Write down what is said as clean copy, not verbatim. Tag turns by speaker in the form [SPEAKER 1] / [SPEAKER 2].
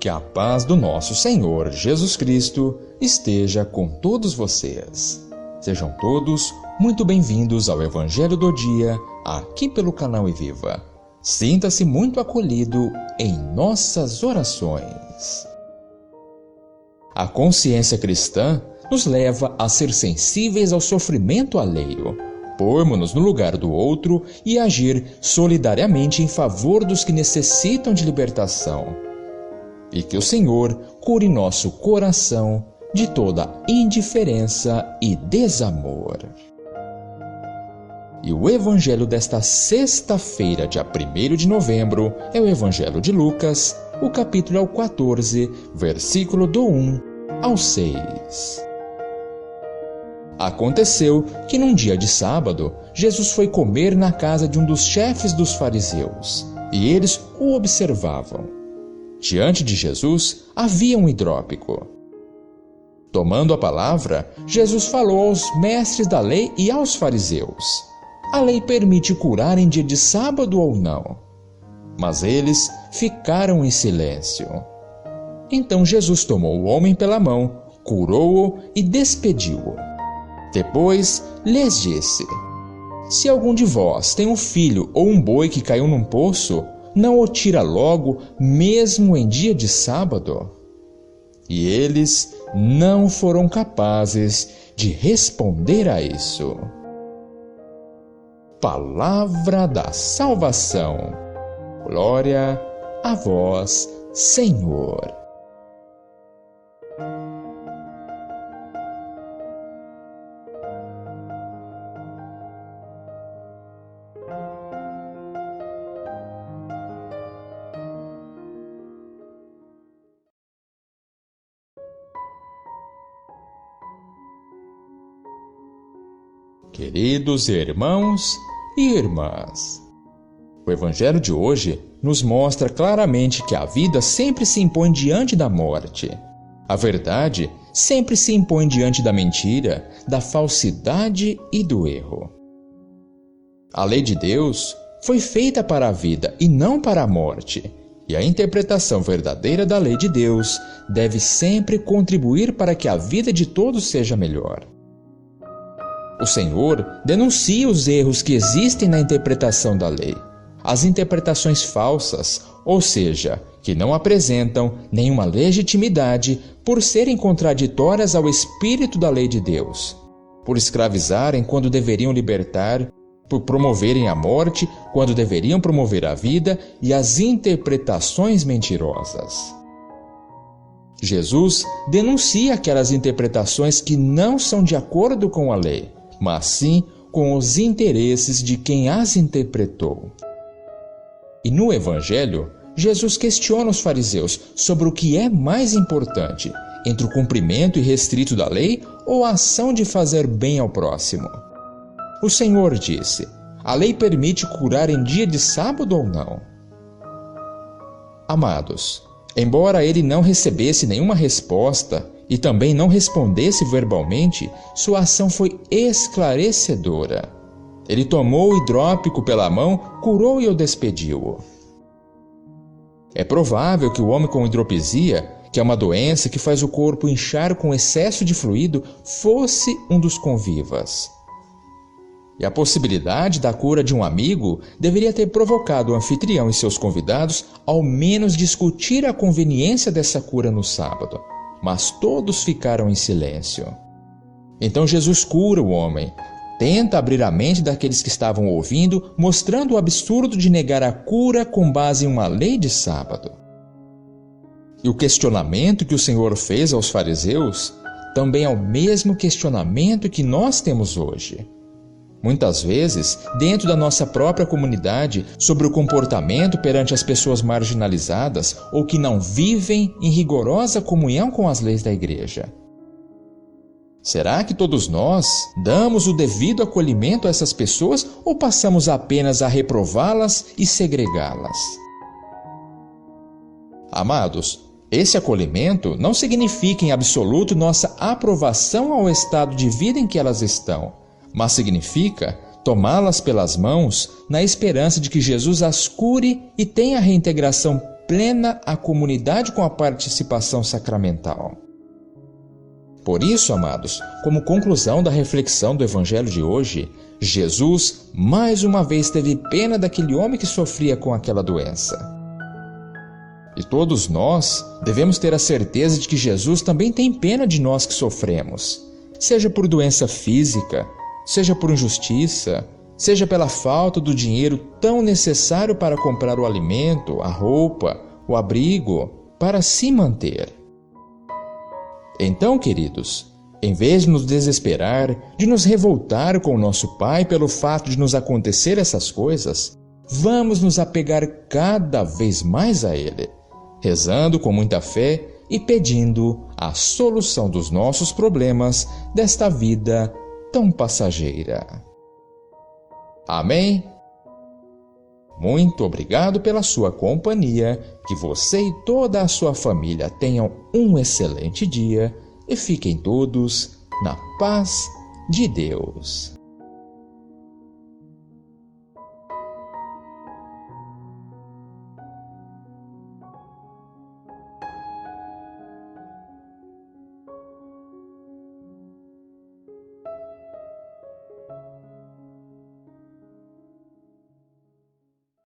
[SPEAKER 1] Que a paz do nosso Senhor Jesus Cristo esteja com todos vocês. Sejam todos muito bem-vindos ao Evangelho do Dia, aqui pelo canal Eviva. Sinta-se muito acolhido em nossas orações. A consciência cristã nos leva a ser sensíveis ao sofrimento alheio, pormos-nos no lugar do outro e agir solidariamente em favor dos que necessitam de libertação. E que o Senhor cure nosso coração de toda indiferença e desamor. E o Evangelho desta sexta-feira, dia 1º de novembro, é o Evangelho de Lucas, o capítulo 14, versículo do 1 ao 6. Aconteceu que num dia de sábado, Jesus foi comer na casa de um dos chefes dos fariseus, e eles o observavam. Diante de Jesus havia um hidrópico. Tomando a palavra, Jesus falou aos mestres da lei e aos fariseus: a lei permite curar em dia de sábado ou não? Mas eles ficaram em silêncio. Então Jesus tomou o homem pela mão, curou-o e despediu-o. Depois lhes disse: se algum de vós tem um filho ou um boi que caiu num poço, não o tira logo, mesmo em dia de sábado? E eles não foram capazes de responder a isso. Palavra da salvação. Glória a vós, Senhor. Queridos irmãos e irmãs, o Evangelho de hoje nos mostra claramente que a vida sempre se impõe diante da morte. A verdade sempre se impõe diante da mentira, da falsidade e do erro. A lei de Deus foi feita para a vida e não para a morte, e a interpretação verdadeira da lei de Deus deve sempre contribuir para que a vida de todos seja melhor. O Senhor denuncia os erros que existem na interpretação da lei, as interpretações falsas, ou seja, que não apresentam nenhuma legitimidade por serem contraditórias ao espírito da lei de Deus, por escravizarem quando deveriam libertar, por promoverem a morte quando deveriam promover a vida e as interpretações mentirosas. Jesus denuncia aquelas interpretações que não são de acordo com a lei, mas sim com os interesses de quem as interpretou. E no Evangelho, Jesus questiona os fariseus sobre o que é mais importante, entre o cumprimento irrestrito da lei ou a ação de fazer bem ao próximo. O Senhor disse: a lei permite curar em dia de sábado ou não? Amados, embora ele não recebesse nenhuma resposta e também não respondesse verbalmente, sua ação foi esclarecedora. Ele tomou o hidrópico pela mão, curou e o despediu. É provável que o homem com hidropisia, que é uma doença que faz o corpo inchar com excesso de fluido, fosse um dos convivas. E a possibilidade da cura de um amigo deveria ter provocado o anfitrião e seus convidados ao menos discutir a conveniência dessa cura no sábado. Mas todos ficaram em silêncio. Então Jesus cura o homem, tenta abrir a mente daqueles que estavam ouvindo, mostrando o absurdo de negar a cura com base em uma lei de sábado. E o questionamento que o Senhor fez aos fariseus também é o mesmo questionamento que nós temos hoje. Muitas vezes, dentro da nossa própria comunidade, sobre o comportamento perante as pessoas marginalizadas ou que não vivem em rigorosa comunhão com as leis da igreja. Será que todos nós damos o devido acolhimento a essas pessoas ou passamos apenas a reprová-las e segregá-las? Amados, esse acolhimento não significa em absoluto nossa aprovação ao estado de vida em que elas estão, mas significa tomá-las pelas mãos na esperança de que Jesus as cure e tenha a reintegração plena a comunidade com a participação sacramental. Por isso, amados, como conclusão da reflexão do Evangelho de hoje, Jesus mais uma vez teve pena daquele homem que sofria com aquela doença. E todos nós devemos ter a certeza de que Jesus também tem pena de nós que sofremos, seja por doença física, seja por injustiça, seja pela falta do dinheiro tão necessário para comprar o alimento, a roupa, o abrigo, para se manter. Então, queridos, em vez de nos desesperar, de nos revoltar com o nosso Pai pelo fato de nos acontecer essas coisas, vamos nos apegar cada vez mais a Ele, rezando com muita fé e pedindo a solução dos nossos problemas desta vida tão passageira. Amém? Muito obrigado pela sua companhia, que você e toda a sua família tenham um excelente dia e fiquem todos na paz de Deus.